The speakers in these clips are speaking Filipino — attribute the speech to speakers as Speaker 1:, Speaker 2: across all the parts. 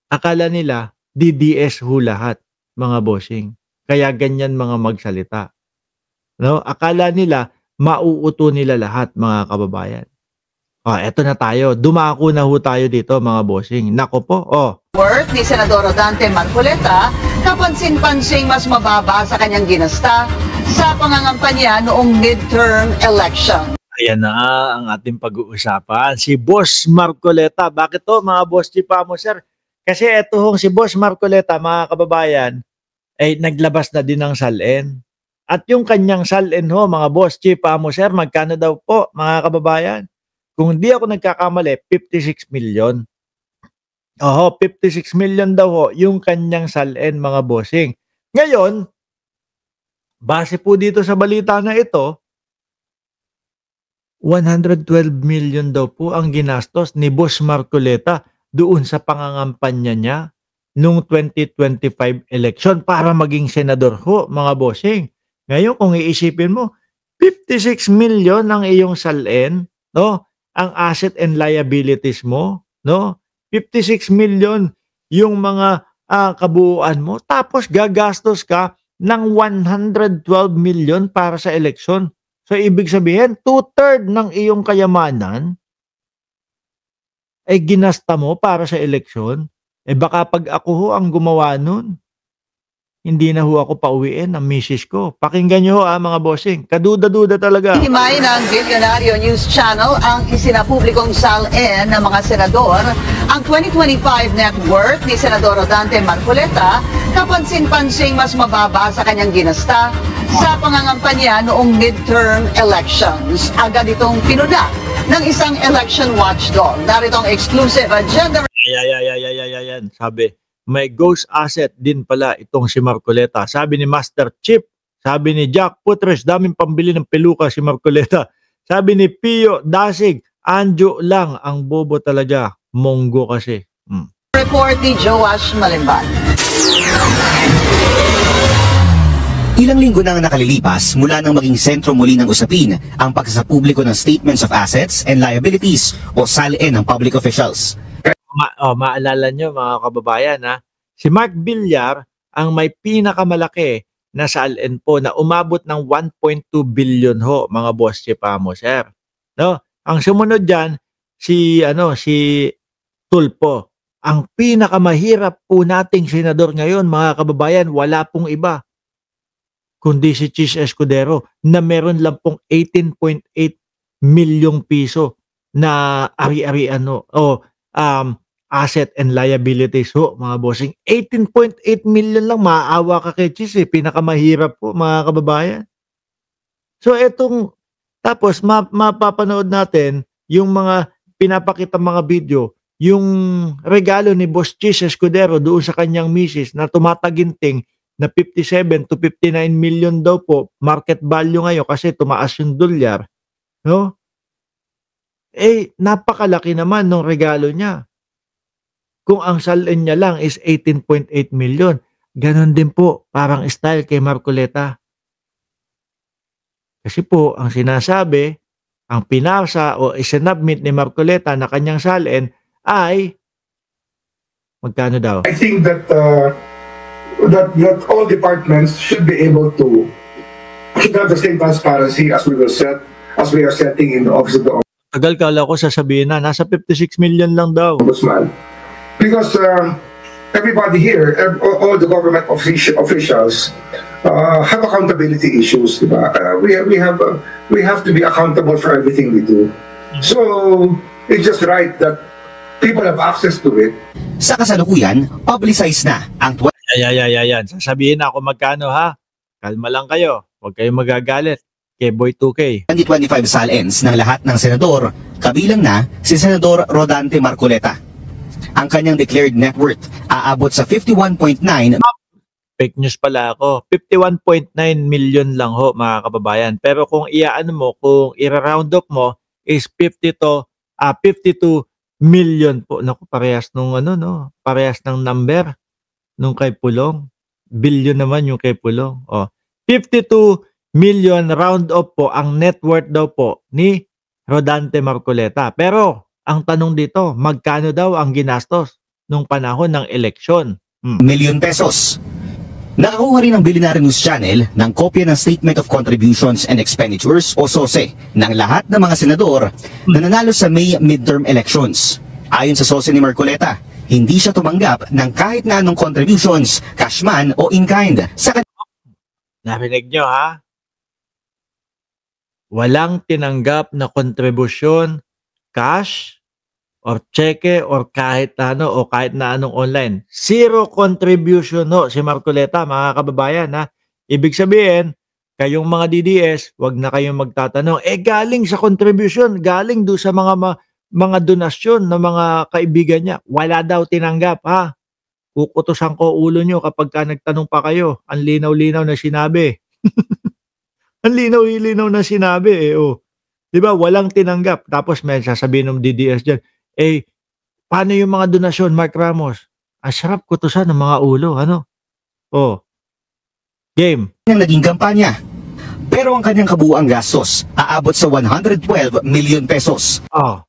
Speaker 1: Akala nila DDS ho lahat, mga bossing. Kaya ganyan mga magsalita, 'no? Akala nila mauuto nila lahat, mga kababayan. Eto na tayo, dumako na ho tayo dito, mga bossing. Naku po,
Speaker 2: Worth ni Senador Rodante Marcoleta, kapansin-pansing mas mababa sa kanyang ginasta sa pangangampanya noong midterm election.
Speaker 1: ayan na ang ating pag-uusapan. Si Boss Marcoleta. Bakit to, mga boss chipa mo, sir? Kasi eto hong si Boss Marcoleta, mga kababayan, ay naglabas na din ng salin. At yung kanyang salin ho, mga boss chipa mo, sir, magkano daw po, mga kababayan? Kung di ako nagkakamali, 56 million. 56 million daw ho yung kanyang salin, mga bossing. Ngayon, base po dito sa balita na ito, 112 million daw po ang ginastos ni Boss Marcoleta doon sa pangangampanya niya nung 2025 election para maging senador ho, mga bossing. Ngayon, kung iisipin mo, 56 million ang iyong salin, no? Ang asset and liabilities mo, no? 56 million yung mga kabuuan mo, tapos gagastos ka ng 112 million para sa eleksyon. So, ibig sabihin, 2/3 ng iyong kayamanan ay ginasta mo para sa eleksyon. Baka pag ako ho ang gumawa nun, hindi na ho ako pauwiin ng misis ko. Pakinggan nyo ho, mga bossing. Kaduda-duda talaga.
Speaker 2: Himay ng Billionario News Channel ang isinapublikong salin ng mga senador. Ang 2025 net worth ni Senador Rodante Marcoleta, kapansin-pansing mas mababa sa kanyang ginasta sa pangangampanya noong midterm elections. Agad itong pinuna ng isang election watchdog. Narito ang exclusive agenda.
Speaker 1: Ayan. Sabi, may ghost asset din pala itong si Marcoleta. Sabi ni Master Chip, sabi ni Jack Putres, daming pambili ng peluka si Marcoleta. Sabi ni Pio Dasig, Anjo lang ang bobo talaga. Monggo kasi.
Speaker 2: Report ni Joash Malimban.
Speaker 3: Ilang linggo nang nakalilipas mula nang maging sentro muli ng usapin ang pagsasapubliko ng Statements of Assets and Liabilities o SALN ng public officials.
Speaker 1: Maalala nyo, mga kababayan, si Mark Villar ang may pinakamalaki na salin po na umabot ng 1.2 billion ho, mga boss chipa mo, sir. No? Ang sumunod dyan, si Tulpo. Ang pinakamahirap po nating senador ngayon, mga kababayan, wala pong iba kundi si Chis Escudero na meron lang pong 18.8 milyong piso na ari-arian asset and liabilities ho, mga bossing. 18.8 million lang, maaawa ka kay Chis, pinakamahirap po, mga kababayan. So tapos mapapanood natin yung mga pinapakita mga video, yung regalo ni Boss Chis Escudero doon sa kanyang misis na tumataginting na 57 to 59 million daw po market value ngayon kasi tumaas yung dolyar, no? Napakalaki naman ng regalo niya. Kung ang salin niya lang is 18.8 million, ganon din po parang style kay Marcoleta. Kasi po ang sinasabi, ang pinasa o isinabmit ni Marcoleta na kanyang salin ay magkano daw?
Speaker 4: I think that that all departments should be able to should have the same transparency as we are setting in the office of the
Speaker 1: Tagal kala ko sasabihin na nasa 56 million lang daw.
Speaker 4: Ombudsman. Because everybody here, all the government officials have accountability issues, diba? We have to be accountable for everything we do. So it's just right that people have access to it.
Speaker 3: Sa kasalukuyan, publicized na ang
Speaker 1: Ayan. Sasabihin na ako magkano, ha? Kalma lang kayo. Huwag kayong magagalit. Kay Boy 2K.
Speaker 3: 2025 SALNs ng lahat ng senador, kabilang na si Senador Rodante Marcoleta. Ang kanyang declared net worth aabot sa 51.9.
Speaker 1: Fake news pala ako. 51.9 million lang ho, mga kababayan. Pero kung kung i-round up mo is 52 million po. Naku, parehas nung parehas ng number nung kay Pulong. Billion naman yung kay Pulong. 52 million round up po ang net worth daw po ni Rodante Marcoleta. Pero ang tanong dito, magkano daw ang ginastos? nung panahon ng eleksyon.
Speaker 3: Milyon pesos. Nakakuha rin ang Billionaire News Channel ng kopya ng Statement of Contributions and Expenditures o SOSE ng lahat ng mga senador na nanalo sa May midterm elections. Ayon sa SOSE ni Marcoleta, hindi siya tumanggap ng kahit na anong contributions, cash man o in-kind sa
Speaker 1: Narinig nyo ha? Walang tinanggap na kontribusyon, cash, or cheque, or kahit na ano, o kahit na anong online. Zero contribution ho si Marcoleta, mga kababayan ha. Ibig sabihin, kayong mga DDS, wag na kayong magtatanong, galing sa contribution, galing do sa mga donasyon ng mga kaibigan niya. Wala daw tinanggap ha. Kukutusan ko ulo nyo kapag ka nagtanong pa kayo. Ang linaw-linaw na sinabi. Ang linaw-linaw na sinabi oh. 'Di ba? Walang tinanggap. Tapos may sasabihin ng DDS diyan, paano yung mga donasyon, Mark Ramos? Ang sarap kutusan ng mga ulo, ano? Oh. Game.
Speaker 3: ng naging kampanya. Pero ang kanyang kabuuang gastos aabot sa 112 million pesos.
Speaker 1: Oh.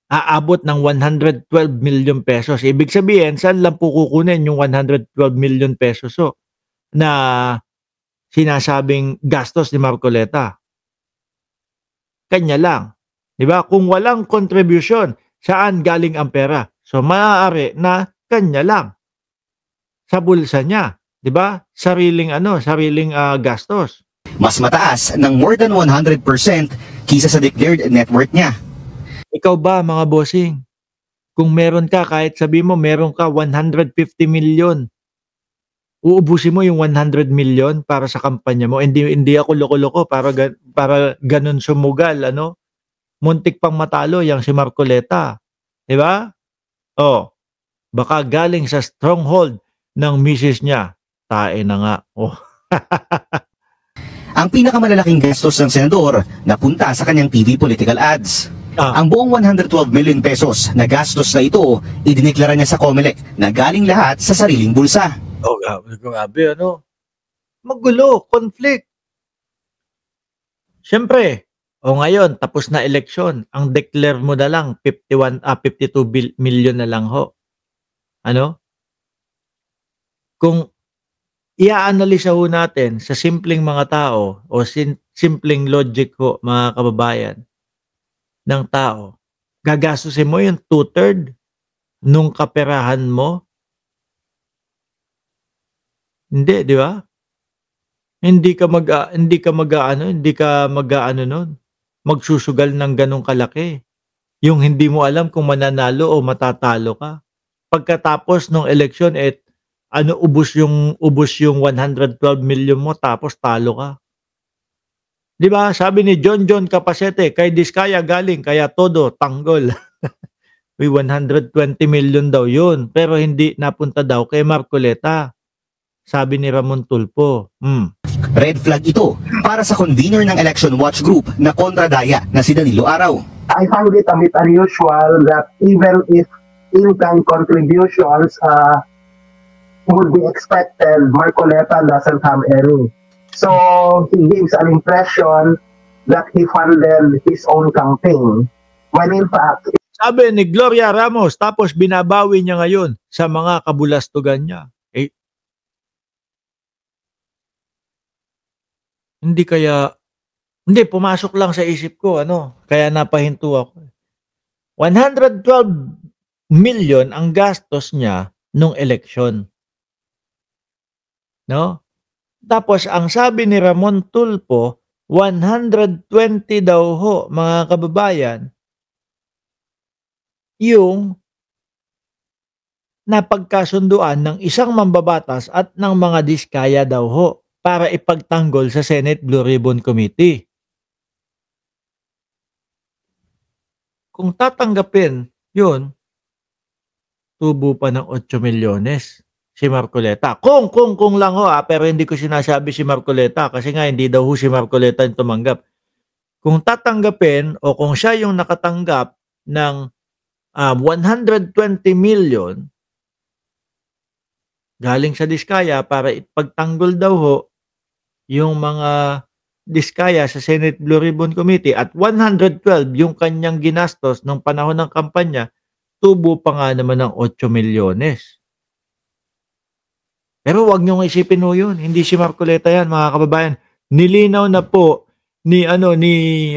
Speaker 1: Aabot ng 112 million pesos. Ibig sabihin, saan lang po kukunin yung 112 million pesos na sinasabing gastos ni Marcoleta? Kanya lang. 'Di ba? Kung walang contribution, saan galing ang pera? So maaari na kanya lang. Sa bulsa niya, 'di ba? Sariling gastos.
Speaker 3: Mas mataas ng more than 100% kisa sa declared net worth niya.
Speaker 1: Ikaw ba, mga bossing? Kung meron ka, kahit sabi mo meron ka 150 million, uubusin mo yung 100 million para sa kampanya mo. Hindi ako loko-loko para ganun sumugal, ano? Muntik pang matalo yang si Marcoleta. 'Di ba? Oh. Baka galing sa stronghold ng misis niya. Tae na nga. Oh.
Speaker 3: Ang pinakamalalaking gastos ng senador napunta sa kanyang TV political ads. Ang buong 112 million pesos na gastos na ito, idineklara niya sa COMELEC na galing lahat sa sariling bulsa.
Speaker 1: Oh, grabe, ano? Magulo, conflict. Siyempre, ngayon, tapos na eleksyon, ang declare mo na lang, 52 million na lang ho. Ano? Kung i-analisa ho natin sa simpleng mga tao o simpleng logic ho, mga kababayan, ng tao, gagastusin mo yung 2/3 nung kaperahan mo? Hindi, di ba? Hindi ka mag-aano nun. Magsusugal ng ganong kalaki. Yung hindi mo alam kung mananalo o matatalo ka. Pagkatapos ng eleksyon, ubos yung 112 million mo tapos talo ka. Di ba? Sabi ni John Capacete, kay Diskaya galing, kaya todo tanggol. May 120 million daw yun. Pero hindi napunta daw kay Marcoleta. Sabi ni Ramon Tulfo.
Speaker 3: Red flag ito para sa convener ng Election Watch Group na kontradaya na si Danilo Araw.
Speaker 5: I find it a bit unusual that even if in-kind contributions would be expected, Marcoleta doesn't have any. So he gives an impression that he funded his own campaign. When in fact,
Speaker 1: sabi ni Gloria Ramos, tapos binabawi niya ngayon sa mga kabulastugan niya. Hindi, pumasok lang sa isip ko, kaya napahinto ako. 112 million ang gastos niya nung eleksyon. No? Tapos, ang sabi ni Ramon Tulfo, 120 daw ho, mga kababayan, yung napagkasunduan ng isang mambabatas at ng mga diskaya daw ho para ipagtanggol sa Senate Blue Ribbon Committee. Kung tatanggapin yun, tubo pa ng 8 milyones si Marcoleta. Kung lang ho, pero hindi ko sinasabi si Marcoleta kasi nga hindi daw ho si Marcoleta yung tumanggap. Kung tatanggapin o kung siya yung nakatanggap ng 120 million galing sa diskaya para ipagtanggol daw ho yung mga diskaya sa Senate Blue Ribbon Committee at 112 yung kanyang ginastos ng panahon ng kampanya, nagtubo pa nga naman ng 8 milyones. Pero wag niyong isipin ho yun. Hindi si Marcoleta yan, mga kababayan. Nilinaw na po ni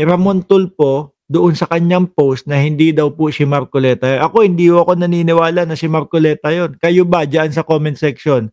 Speaker 1: Ramon Tulfo doon sa kanyang post na hindi daw po si Marcoleta. Ako, hindi ako naniniwala na si Marcoleta yon. Kayo ba dyan sa comment section?